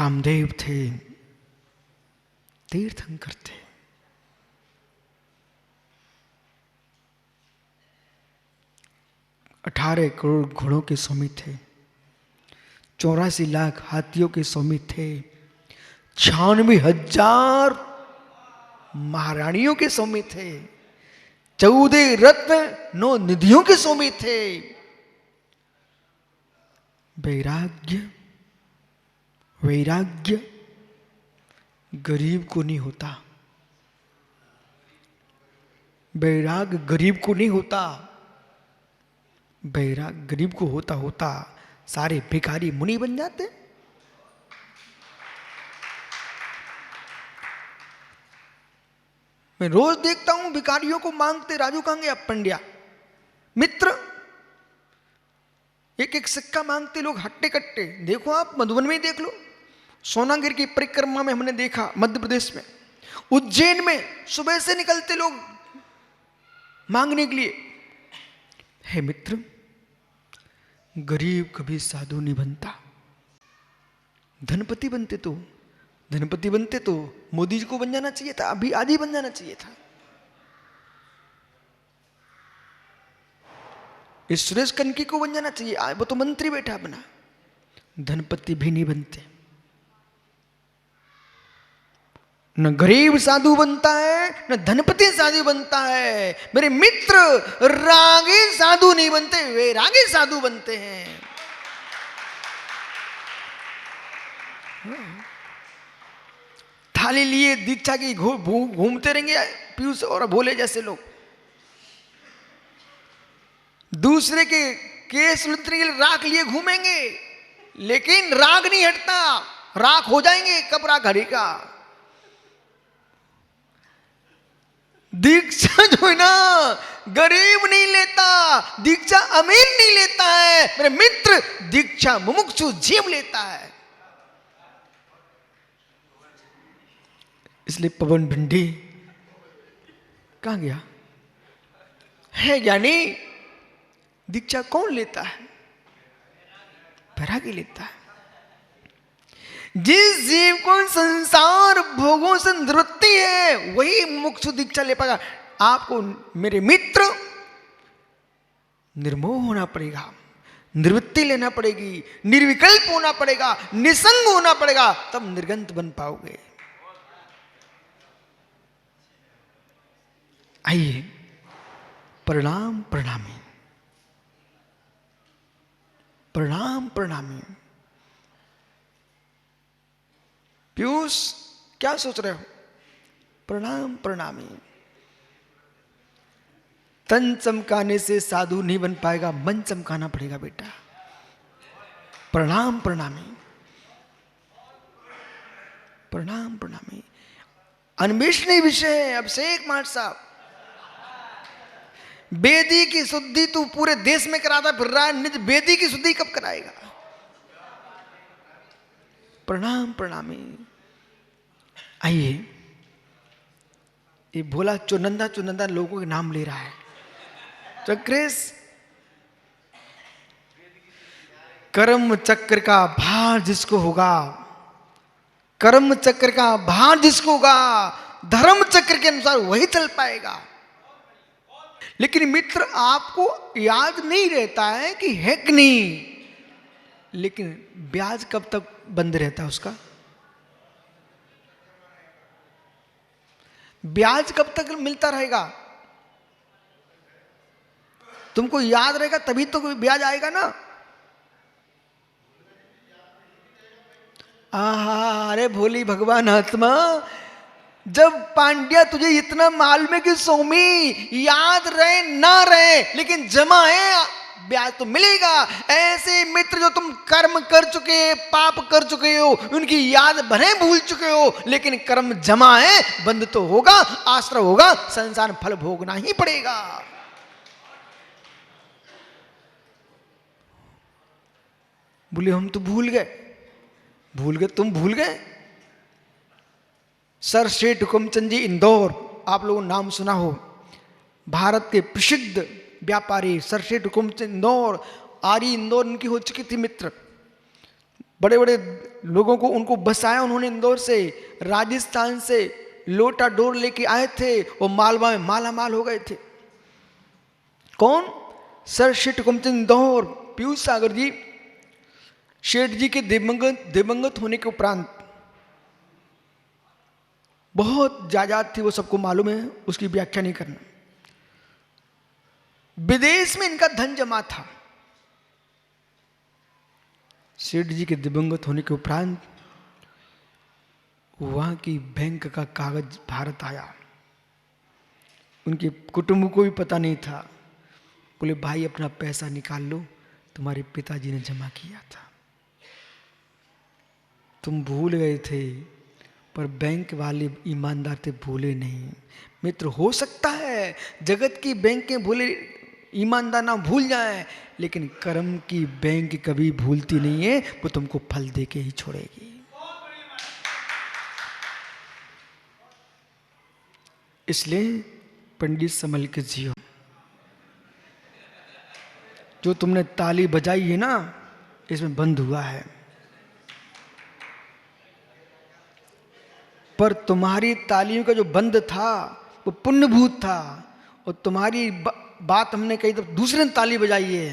कामदेव थे, तीर्थंकर थे। अठारह करोड़ घोड़ों के स्वामी थे, 84 लाख हाथियों के स्वामी थे, 96,000 महारानियों के स्वामी थे, 14 रत्न 9 निधियों के स्वामी थे। वैराग्य, वैराग्य गरीब को नहीं होता, वैराग्य गरीब को नहीं होता, वैराग्य गरीब को होता होता सारे भिखारी मुनि बन जाते। मैं रोज देखता हूं भिखारियों को मांगते, राजू कहांगे आप पंड्या मित्र, एक एक सिक्का मांगते लोग हट्टे कट्टे। देखो आप मधुबन में ही देख लो, सोनागिर की परिक्रमा में हमने देखा, मध्य प्रदेश में, उज्जैन में सुबह से निकलते लोग मांगने के लिए। हे मित्र, गरीब कभी साधु नहीं बनता। धनपति बनते तो, धनपति बनते तो मोदी जी को बन जाना चाहिए था, अभी आज ही बन जाना चाहिए था। इस सुरेश कनकी को बन जाना चाहिए, वो तो मंत्री बैठा बना। धनपति भी नहीं बनते। न गरीब साधु बनता है, न धनपति साधु बनता है। मेरे मित्र, रागी साधु नहीं बनते, वे रागी साधु बनते हैं। थाली लिए दीक्षा की घूमते रहेंगे पीयूष और भोले जैसे लोग। दूसरे के केस उलटने के लिए राख लिए घूमेंगे, लेकिन राग नहीं हटता, राख हो जाएंगे कब राग हटेगा। दीक्षा जो है ना, गरीब नहीं लेता, दीक्षा अमीर नहीं लेता है मेरे मित्र, दीक्षा मुमुक्षु जीव लेता है। इसलिए पवन भिंडी कहां गया है ज्ञानी, दीक्षा कौन लेता है? वैरागी लेता है। जिस जीव को संसार भोगों से निवृत्ति है, वही मुमुक्षु दीक्षा ले पाएगा। आपको मेरे मित्र निर्मोह होना पड़ेगा, निवृत्ति लेना पड़ेगी, निर्विकल्प होना पड़ेगा, निसंग होना पड़ेगा, तब निर्गंत बन पाओगे। आइए, प्रणाम प्रणामी, प्रणाम प्रणामी। पीयूष क्या सोच रहे हो? प्रणाम प्रणामी। तन चमकाने से साधु नहीं बन पाएगा, मन चमकाना पड़ेगा बेटा। प्रणाम प्रणामी, प्रणाम प्रणामी। अन्वेषणीय विषय है। अभिषेक माट साहब, बेदी की शुद्धि तू पूरे देश में कराता फिर रहा है, निज बेदी की शुद्धि कब कराएगा? प्रणाम प्रणामी। आइए, ये भोला चुनंदा चुनंदा लोगों के नाम ले रहा है। चक्रेश, कर्म चक्र का भार जिसको होगा, कर्म चक्र का भार जिसको होगा, धर्म चक्र के अनुसार वही चल पाएगा। लेकिन मित्र, आपको याद नहीं रहता है कि है कि नहीं, लेकिन ब्याज कब तक बंद रहता है उसका? ब्याज कब तक मिलता रहेगा? तुमको याद रहेगा तभी तो कोई ब्याज आएगा ना। आहा, अरे भोली भगवान आत्मा, जब पांड्या तुझे इतना मालूम है कि स्वामी याद रहे ना रहे, लेकिन जमा है, ब्याज तो मिलेगा। ऐसे मित्र जो तुम कर्म कर चुके, पाप कर चुके हो, उनकी याद भले भूल चुके हो, लेकिन कर्म जमा है, बंद तो होगा, आश्रय होगा, संसार फल भोगना ही पड़ेगा। बोले हम तो भूल गए। भूल गए? तुम भूल गए? सर सेठ हुकुमचंद जी इंदौर, आप लोगों ने नाम सुना हो, भारत के प्रसिद्ध व्यापारी सर सेठ हुकुमचंद इंदौर, आरी इंदौर इनकी हो चुकी थी मित्र। बड़े बड़े लोगों को उनको बसाया उन्होंने, इंदौर से, राजस्थान से लोटा डोर लेके आए थे, वो मालवा में माला माल हो गए थे। कौन? सर शेठ हुकुमचंद इंदौर, पीयूष सागर जी। शेठ जी के दिवंगत होने के उपरांत बहुत जायदाद थी, वो सबको मालूम है, उसकी व्याख्या नहीं करना। विदेश में इनका धन जमा था। सेठ जी के दिवंगत होने के उपरांत वहां की बैंक का कागज भारत आया। उनके कुटुंब को भी पता नहीं था। बोले भाई अपना पैसा निकाल लो, तुम्हारे पिताजी ने जमा किया था, तुम भूल गए थे, पर बैंक वाले ईमानदार थे, भूले नहीं। मित्र, हो सकता है जगत की बैंकें भूले, ईमानदार ना भूल जाए, लेकिन कर्म की बैंक कभी भूलती नहीं है, वो तुमको फल दे के ही छोड़ेगी। इसलिए पंडित संभल के जियो। जो तुमने ताली बजाई है ना, इसमें बंद हुआ है, पर तुम्हारी तालियों का जो बंद था वो पुण्यभूत था, और तुम्हारी बात हमने कही तो दूसरे ने ताली बजाई है,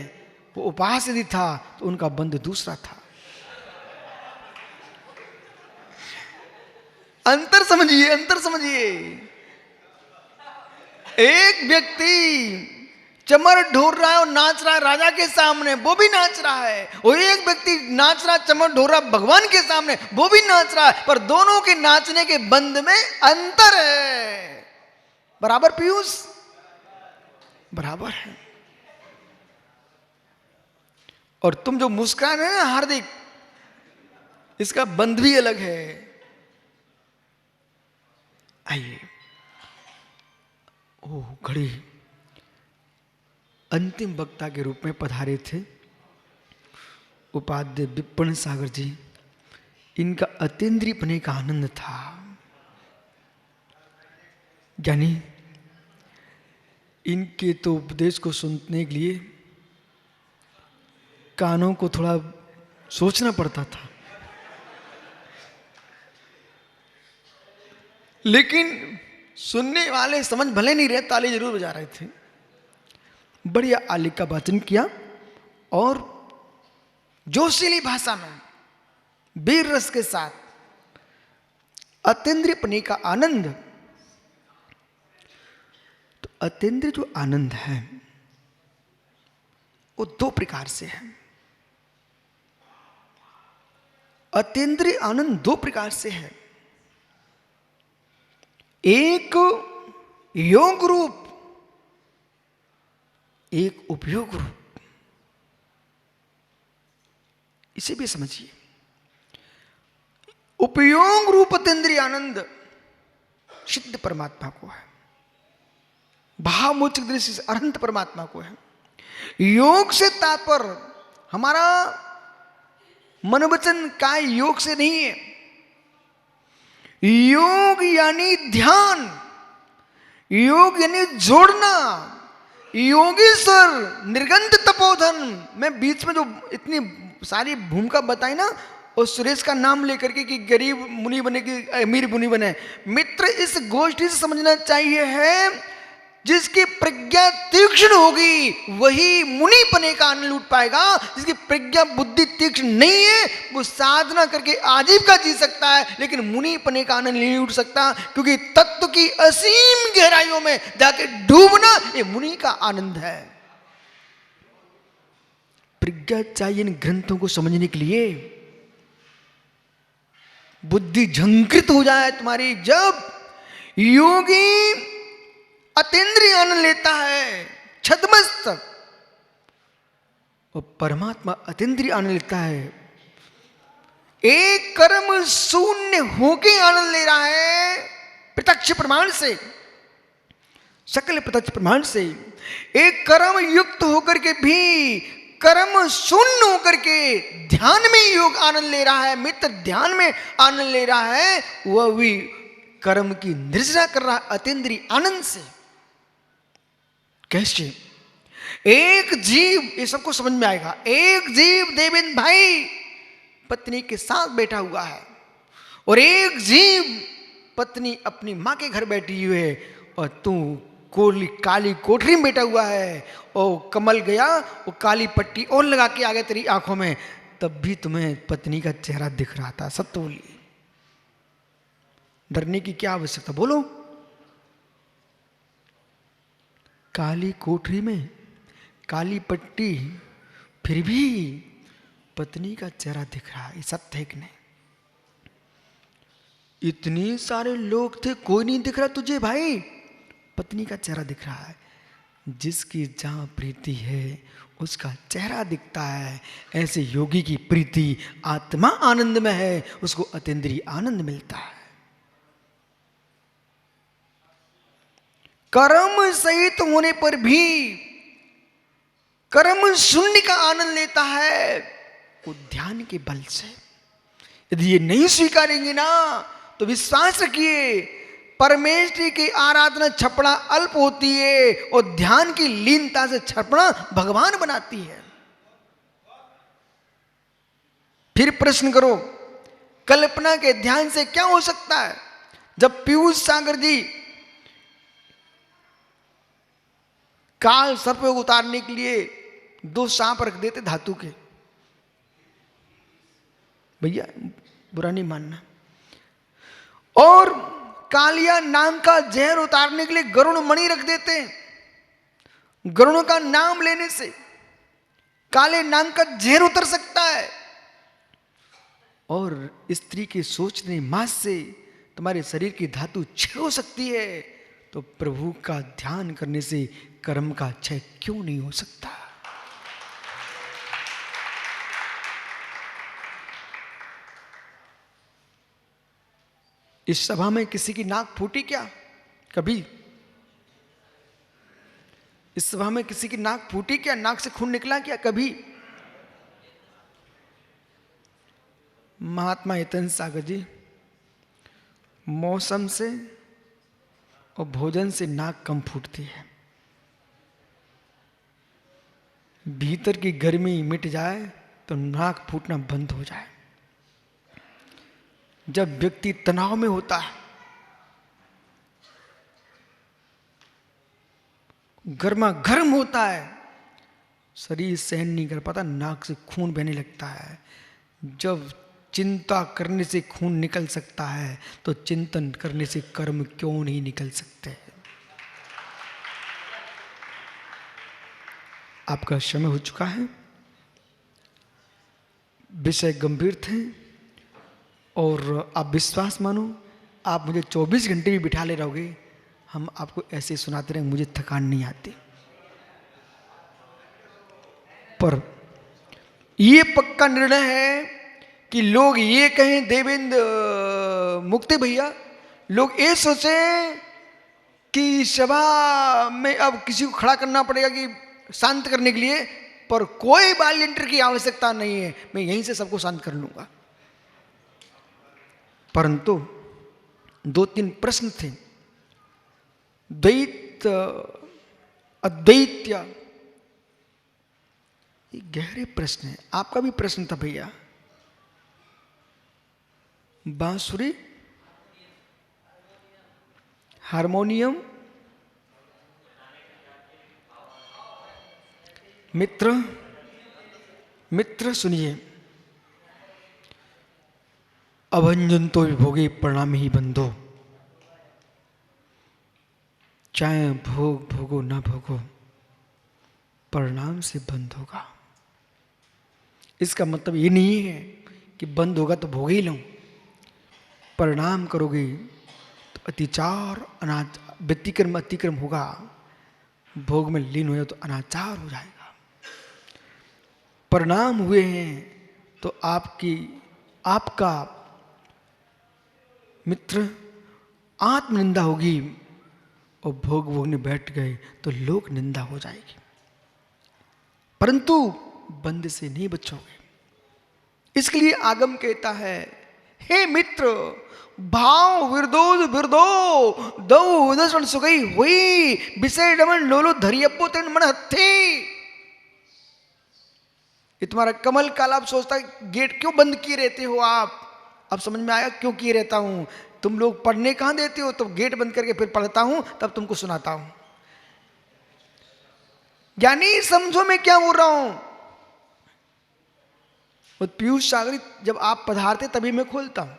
वो उपहास यदि था तो उनका बंद दूसरा था। अंतर समझिए, अंतर समझिए। एक व्यक्ति चमर ढोर रहा है और नाच रहा है राजा के सामने, वो भी नाच रहा है, और एक व्यक्ति नाच रहा चमर ढोर रहा भगवान के सामने, वो भी नाच रहा है, पर दोनों के नाचने के बंद में अंतर है। बराबर पीयूष? बराबर है। और तुम जो मुस्कान है ना हार्दिक, इसका बंद भी अलग है। आइए। ओह, घड़ी अंतिम वक्ता के रूप में पधारे थे उपाध्याय विपिन सागर जी। इनका अतीन्द्रिय पने का आनंद था, यानी इनके तो उपदेश को सुनने के लिए कानों को थोड़ा सोचना पड़ता था, लेकिन सुनने वाले समझ भले नहीं रहे, ताली जरूर बजा रहे थे। बढ़िया आलिक का वाचन किया और जोशीली भाषा में वीर रस के साथ अतीन्द्रिय पने का आनंद। तो अतीन्द्रिय जो आनंद है वो दो प्रकार से है। अतीन्द्रिय आनंद दो प्रकार से है। एक योग रूप, एक उपयोग रूप। इसे भी समझिए। उपयोग रूप अतीन्द्रिय आनंद सिद्ध परमात्मा को है, भावमोचक दृष्टि से अनंत परमात्मा को है। योग से तात्पर्य हमारा मनोवचन काय योग से नहीं है। योग यानी ध्यान, योग यानी जोड़ना। योगेश्वर निर्गंध तपोधन, मैं बीच में जो इतनी सारी भूमिका बताई ना, और सुरेश का नाम लेकर के कि गरीब मुनि बने कि अमीर मुनि बने। मित्र, इस गोष्ठी से समझना चाहिए है जिसकी प्रज्ञा तीक्ष्ण होगी वही मुनि बने का आनंद लूट पाएगा। जिसकी प्रज्ञा बुद्धि तीक्ष्ण नहीं है वो साधना करके आजीविका जी सकता है, लेकिन मुनि बने का आनंद नहीं लूट सकता, क्योंकि तत्व की असीम गहराइयों में जाके डूबना ये मुनि का आनंद है। प्रज्ञा चाहिए इन ग्रंथों को समझने के लिए। बुद्धि झंकृत हो जाए तुम्हारी जब योगी अतीन्द्रिय आनंद लेता है छद्मस्त, और परमात्मा अतीन्द्रिय आनंद लेता है। एक कर्म शून्य होके आनंद ले रहा है प्रत्यक्ष प्रमाण से, सकल प्रत्यक्ष प्रमाण से। एक कर्म युक्त होकर के भी कर्म शून्य होकर के ध्यान में योग आनंद ले रहा है। मित्र, ध्यान में आनंद ले रहा है, वह भी कर्म की निर्जरा कर रहा है अतीन्द्रिय आनंद से। कैसे? एक जीव, ये सबको समझ में आएगा। एक जीव देवेंद्र भाई पत्नी के साथ बैठा हुआ है और एक जीव पत्नी अपनी माँ के घर बैठी हुई है और तू काली कोठरी में बैठा हुआ है और कमल गया वो काली पट्टी और लगा के आ गया तेरी आंखों में, तब भी तुम्हें पत्नी का चेहरा दिख रहा था। सत्य बोलिए, डरने की क्या आवश्यकता, बोलो। काली कोठरी में काली पट्टी, फिर भी पत्नी का चेहरा दिख रहा है, सत्य है कि नहीं? इतने सारे लोग थे, कोई नहीं दिख रहा तुझे भाई, पत्नी का चेहरा दिख रहा है। जिसकी जहां प्रीति है उसका चेहरा दिखता है। ऐसे योगी की प्रीति आत्मा आनंद में है, उसको अतीन्द्रिय आनंद मिलता है। कर्म सहित होने पर भी कर्म शून्य का आनंद लेता है वो ध्यान के बल से। यदि ये नहीं स्वीकारेंगे ना तो विश्वास रखिए, परमेश्वर की आराधना छपड़ा अल्प होती है और ध्यान की लीनता से छपड़ा भगवान बनाती है। फिर प्रश्न करो, कल्पना के ध्यान से क्या हो सकता है? जब पीयूष सागर जी काल सर्प उतारने के लिए 2 सांप रख देते धातु के, भैया बुरा नहीं मानना, और कालिया नाम का जहर उतारने के लिए गरुण मणि रख देते हैं। गरुण का नाम लेने से काले नाम का जहर उतर सकता है। और स्त्री के सोचने मास से तुम्हारे शरीर की धातु क्षय हो सकती है। तो प्रभु का ध्यान करने से कर्म का क्षय क्यों नहीं हो सकता? इस सभा में किसी की नाक फूटी क्या कभी? इस सभा में किसी की नाक फूटी क्या? नाक से खून निकला क्या कभी? महात्मा हितेंद्र सागर जी, मौसम से और भोजन से नाक कम फूटती है। भीतर की गर्मी मिट जाए तो नाक फूटना बंद हो जाए। जब व्यक्ति तनाव में होता है, गर्मा गर्म होता है, शरीर सहन नहीं कर पाता, नाक से खून बहने लगता है। जब चिंता करने से खून निकल सकता है तो चिंतन करने से कर्म क्यों नहीं निकल सकते? आपका समय हो चुका है, विषय गंभीर थे और आप विश्वास मानो, आप मुझे 24 घंटे भी बिठा ले रहोगे, हम आपको ऐसे सुनाते रहेंगे, मुझे थकान नहीं आती। पर ये पक्का निर्णय है कि लोग ये कहें, देवेंद्र मुक्ति भैया, लोग ये सोचें कि सभा में अब किसी को खड़ा करना पड़ेगा कि शांत करने के लिए, पर कोई वॉलंटियर की आवश्यकता नहीं है, मैं यहीं से सबको शांत कर लूंगा। परंतु 2-3 प्रश्न थे, द्वैत अद्वैत्य, ये गहरे प्रश्न है। आपका भी प्रश्न था भैया, बांसुरी, हारमोनियम, मित्र सुनिए, अभंजन तो विभोगे परिणाम ही बंधो, चाहे भोग भोगो ना भोगो, परिणाम से बंद होगा। इसका मतलब ये नहीं है कि बंद होगा तो भोग ही लो। परिणाम करोगे तो अतिचार व्यतिक्रम अतिक्रम होगा, भोग में लीन हो जाए तो अनाचार हो जाएगा। परिणाम हुए हैं तो आपका मित्र आत्मनिंदा होगी, और भोग भोगने बैठ गए तो लोक निंदा हो जाएगी। परंतु बंद से नहीं बचोगे। इसके लिए आगम कहता है, हे मित्र, भाव विरदोद विरदो दो उदर्शन सुगई हुई विषय डमन लोलो धरियप्पो तन मन हत्थे। ये तुम्हारा कमल काल। आप सोचता है गेट क्यों बंद किए रहते हो आप? अब समझ में आया क्यों किए रहता हूं। तुम लोग पढ़ने कहां देते हो, तो गेट बंद करके फिर पढ़ता हूं, तब तुमको सुनाता हूं। ज्ञानी समझो मैं क्या बोल रहा हूं। वो पीयूष सागर जब आप पधारते तभी मैं खोलता हूं।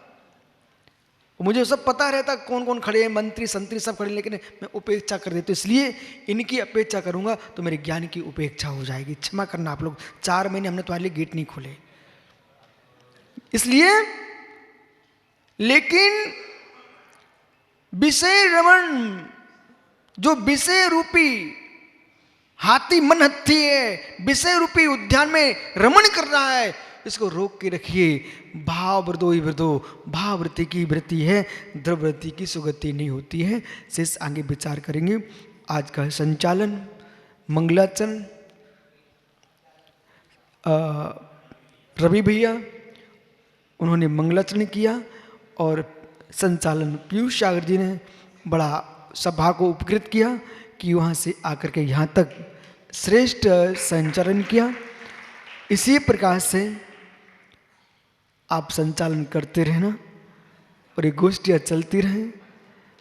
मुझे सब पता रहता कौन कौन खड़े हैं, मंत्री संतरी सब खड़े, लेकिन मैं उपेक्षा कर देता हूं। इसलिए इनकी अपेक्षा करूंगा तो मेरे ज्ञान की उपेक्षा हो जाएगी। क्षमा करना आप लोग, 4 महीने हमने तुम्हारे लिए गेट नहीं खोले इसलिए। लेकिन विषय रमण, जो विषय रूपी हाथी मन हत्थी है, विषय रूपी उद्यान में रमण कर रहा है, इसको रोक के रखिए। भाव वृद्धो ही वृद्धो, भाव वृत्ति की वृत्ति है, द्रव्य वृत्ति की सुगति नहीं होती है। शेष आगे विचार करेंगे। आज का संचालन मंगलाचरण रवि भैया, उन्होंने मंगलाचरण किया, और संचालन पीयूष सागर जी ने बड़ा सभा को उपकृत किया कि वहाँ से आकर के यहाँ तक श्रेष्ठ संचालन किया। इसी प्रकार से आप संचालन करते रहना और ये गोष्ठियाँ चलती रहें।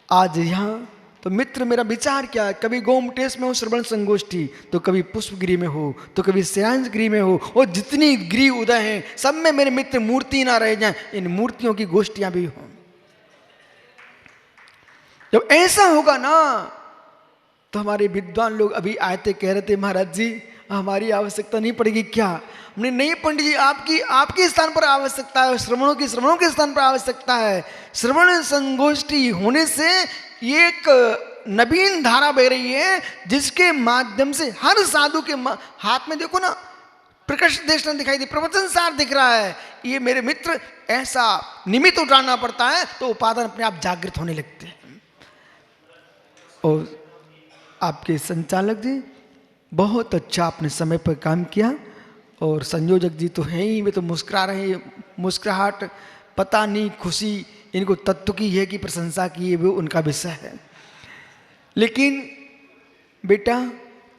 आज यहाँ तो मित्र मेरा विचार क्या है, कभी गोमटेश में हो श्रवण संगोष्ठी, तो कभी पुष्पगिरी में हो, तो कभी श्रेयांश गिरी में हो, और जितनी गिरी उदय हैं सब में मेरे मित्र मूर्ति ना रह जाएं, इन मूर्तियों की गोष्ठियां भी हों। जब ऐसा होगा ना, तो हमारे विद्वान लोग अभी आए थे, कह रहे थे महाराज जी हमारी आवश्यकता नहीं पड़ेगी क्या? हमने नहीं पंडित जी, आपके स्थान पर आवश्यकता है, श्रवणों के स्थान पर आवश्यकता है। श्रवण संगोष्ठी होने से एक नवीन धारा बह रही है, जिसके माध्यम से हर साधु के हाथ में देखो ना प्रकृष्ट देशना दिखाई दे, प्रवचन सार दिख रहा है। ये मेरे मित्र ऐसा निमित्त उठाना पड़ता है तो उपादान अपने आप जागृत होने लगते हैं। और आपके संचालक जी बहुत अच्छा आपने समय पर काम किया, और संयोजक जी तो हैं ही, वे तो मुस्कुरा रहे हैं। मुस्कुराहट पता नहीं खुशी इनको तत्व की है कि प्रशंसा की है, वो उनका विषय है। लेकिन बेटा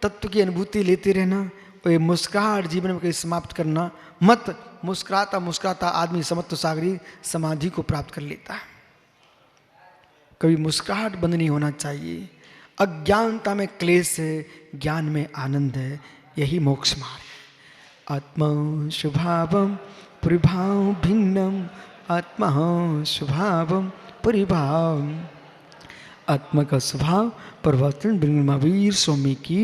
तत्व की अनुभूति लेते रहना, और ये मुस्कुराहट जीवन में कहीं समाप्त करना मत। मुस्कुराता मुस्कुराता आदमी समत्व सागरी समाधि को प्राप्त कर लेता है। कभी मुस्कुराहट बंद नहीं होना चाहिए। अज्ञानता में क्लेश है, ज्ञान में आनंद है, यही मोक्ष मार्ग है। आत्मा स्वभावम परिभाव भिन्नम, आत्मा स्वभावम परिभाव। आत्मा का स्वभाव परिवर्तन ब्रह्मवीर स्वामी की।